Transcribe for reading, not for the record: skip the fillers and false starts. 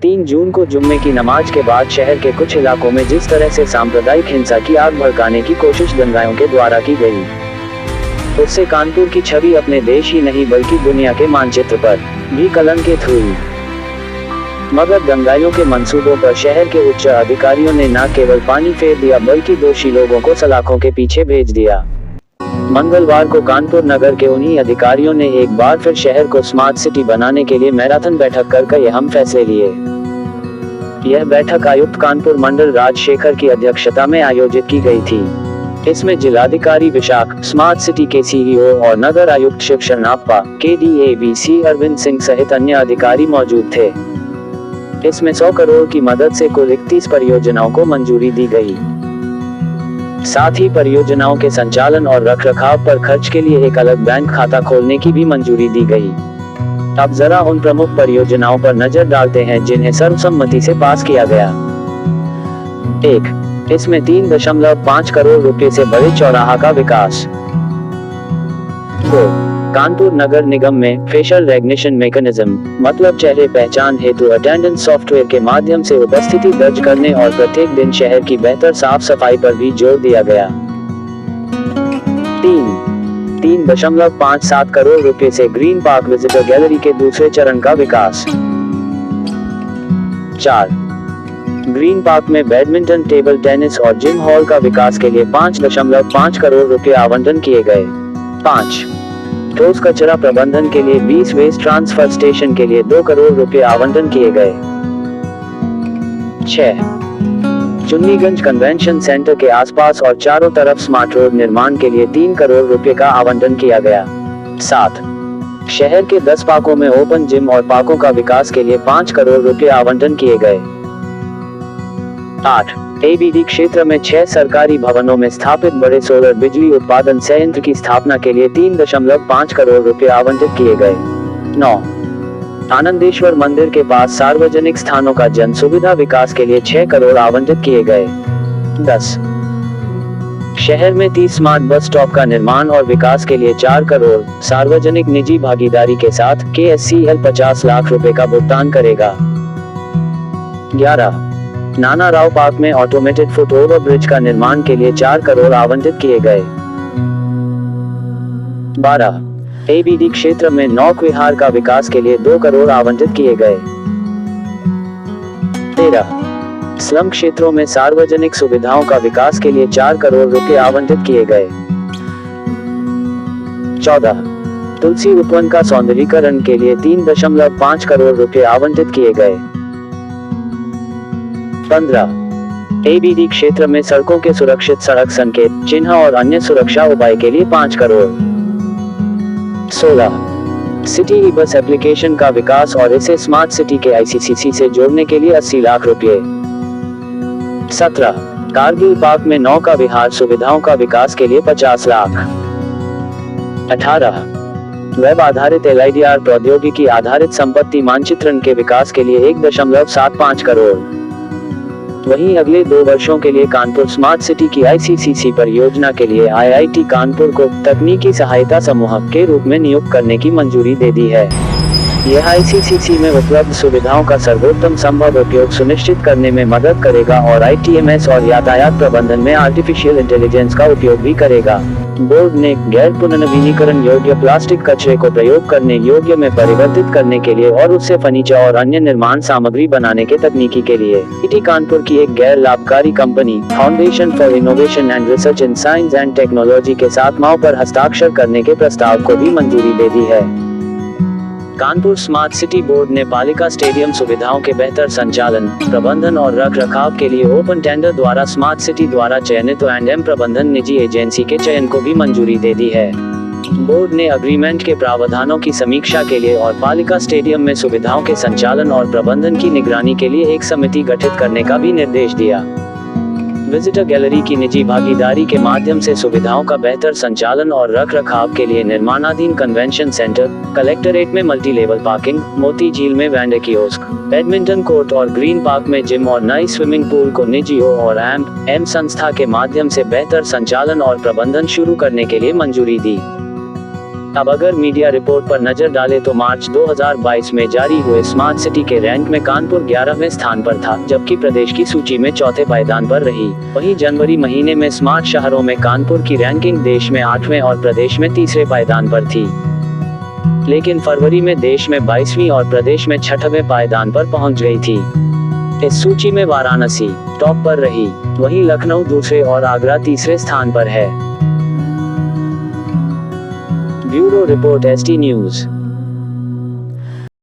3 जून को जुम्मे की नमाज के बाद शहर के कुछ इलाकों में जिस तरह से सांप्रदायिक हिंसा की आग भड़काने की कोशिश दंगाइयों के द्वारा की गई, उससे कानपुर की छवि अपने देश ही नहीं बल्कि दुनिया के मानचित्र पर भी कलंकित हुई। मगर दंगाइयों के मंसूबों पर शहर के उच्च अधिकारियों ने न केवल पानी फेर दिया बल्कि दोषी लोगों को सलाखों के पीछे भेज दिया। मंगलवार को कानपुर नगर के उन्हीं अधिकारियों ने एक बार फिर शहर को स्मार्ट सिटी बनाने के लिए मैराथन बैठक कर कई अहम फैसले लिए। यह बैठक आयुक्त कानपुर मंडल राजशेखर की अध्यक्षता में आयोजित की गई थी। इसमें जिलाधिकारी विशाख, स्मार्ट सिटी के सीईओ और नगर आयुक्त शिव शरणाप्पा, KDAVC अरविंद सिंह सहित अन्य अधिकारी मौजूद थे। इसमें 100 करोड़ की मदद से कुल 31 परियोजनाओं को मंजूरी दी गई। साथ ही परियोजनाओं के संचालन और रखरखाव पर खर्च के लिए एक अलग बैंक खाता खोलने की भी मंजूरी दी गई। अब जरा उन प्रमुख परियोजनाओं पर नजर डालते हैं जिन्हें सर्वसम्मति से पास किया गया। 1. इसमें 3.5 करोड़ रुपए से बड़े चौराहा का विकास। 2. कानपुर नगर निगम में फेशियल रिकग्निशन मैकेनिज्म, मतलब चेहरे पहचान हेतु अटेंडेंस सॉफ्टवेयर के माध्यम से उपस्थिति दर्ज करने और प्रत्येक दिन शहर की बेहतर साफ सफाई पर भी जोर दिया गया। 3.57 करोड़ रुपए से ग्रीन पार्क विजिटर गैलरी के दूसरे चरण का विकास। 4. ग्रीन पार्क में बैडमिंटन, टेबल टेनिस और जिम हॉल का विकास के लिए 5.5 करोड़ रुपए आवंटन किए गए। 5. ठोस कचरा प्रबंधन के लिए 20 वेस्ट ट्रांसफर स्टेशन के लिए 2 करोड़ रुपए आवंटन किए गए। 6. चुन्नीगंज कन्वेंशन सेंटर के आसपास और चारों तरफ स्मार्ट रोड निर्माण के लिए 3 करोड़ रुपए का आवंटन किया गया। 7. शहर के 10 पार्कों में ओपन जिम और पार्कों का विकास के लिए 5 करोड़ रुपए आवंटन किए गए। 8. ABD क्षेत्र में 6 सरकारी भवनों में स्थापित बड़े सोलर बिजली उत्पादन संयंत्र की स्थापना के लिए 3.5 करोड़ रुपए आवंटित किए गए। 9. आनंदेश्वर मंदिर के पास सार्वजनिक स्थानों का जन सुविधा विकास के लिए 6 करोड़ आवंटित किए गए। 10. शहर में 30 स्मार्ट बस स्टॉप का निर्माण और विकास के लिए 4 करोड़ सार्वजनिक निजी भागीदारी के साथ KSCL 50 लाख रुपए का भुगतान करेगा। 11. नाना राव पार्क में ऑटोमेटेड फुट ओवर ब्रिज का निर्माण के लिए 4 करोड़ आवंटित किए गए। 12. ABD क्षेत्र में नौक विहार का विकास के लिए 2 करोड़ आवंटित किए गए। 13. स्लम क्षेत्रों में सार्वजनिक सुविधाओं का विकास के लिए 4 करोड़ रुपए आवंटित किए गए। 14. तुलसी उपवन का सौंदर्यीकरण के लिए 3.5 करोड़ रुपए आवंटित किए गए। 15. ABD क्षेत्र में सड़कों के सुरक्षित सड़क संकेत चिन्ह और अन्य सुरक्षा उपाय के लिए 5 करोड़। 16. सिटी ई बस एप्लीकेशन का विकास और इसे स्मार्ट सिटी के ICCC से जोड़ने के लिए 80 लाख रुपए। 17. कारगिल पार्क में नौका विहार सुविधाओं का विकास के लिए 50 लाख। 18. वेब आधारित LIDR प्रौद्योगिकी आधारित संपत्ति मानचित्रण के विकास के लिए 1.75 करोड़। वहीं अगले 2 वर्षों के लिए कानपुर स्मार्ट सिटी की ICCC परियोजना के लिए IIT कानपुर को तकनीकी सहायता समूह के रूप में नियुक्त करने की मंजूरी दे दी है। यह ICCC में उपलब्ध सुविधाओं का सर्वोत्तम संभव उपयोग सुनिश्चित करने में मदद करेगा और ITMS और यातायात प्रबंधन में आर्टिफिशियल इंटेलिजेंस का उपयोग भी करेगा। बोर्ड ने गैर पुनर्नवीनीकरण योग्य प्लास्टिक कचरे को प्रयोग करने योग्य में परिवर्तित करने के लिए और उससे फर्नीचर और अन्य निर्माण सामग्री बनाने के तकनीकी के लिए IIT कानपुर की एक गैर लाभकारी company foundation for innovation and research in science and technology के साथ MOU पर हस्ताक्षर करने के प्रस्ताव को भी मंजूरी दे दी है। कानपुर स्मार्ट सिटी बोर्ड ने पालिका स्टेडियम सुविधाओं के बेहतर संचालन, प्रबंधन और रखरखाव के लिए ओपन टेंडर द्वारा स्मार्ट सिटी द्वारा चयनित O&M प्रबंधन निजी एजेंसी के चयन को भी मंजूरी दे दी है। बोर्ड ने अग्रीमेंट के प्रावधानों की समीक्षा के लिए और पालिका स्टेडियम में सुविधाओं के संचालन और प्रबंधन की निगरानी के लिए एक समिति गठित करने का भी निर्देश दिया। विजिटर गैलरी की निजी भागीदारी के माध्यम से सुविधाओं का बेहतर संचालन और रखरखाव के लिए निर्माणाधीन कन्वेंशन सेंटर, कलेक्टरेट में मल्टी लेवल पार्किंग, मोती झील में वैंडर कियोस्क, बैडमिंटन कोर्ट और ग्रीन पार्क में जिम और नई स्विमिंग पूल को निजी और M संस्था के माध्यम से बेहतर संचालन और प्रबंधन शुरू करने के लिए मंजूरी दी। अब अगर मीडिया रिपोर्ट पर नजर डालें तो मार्च 2022 में जारी हुए स्मार्ट सिटी के रैंक में कानपुर 11वें स्थान पर था, जबकि प्रदेश की सूची में चौथे पायदान पर रही। वहीं जनवरी महीने में स्मार्ट शहरों में कानपुर की रैंकिंग देश में 8वें और प्रदेश में तीसरे पायदान पर थी। लेकिन फरवरी में देश में 22वीं और प्रदेश में 6वें पायदान पर पहुंच गई थी। इस सूची में वाराणसी टॉप पर रही, वहीं लखनऊ दूसरे और आगरा तीसरे स्थान पर है। Bureau report ST news.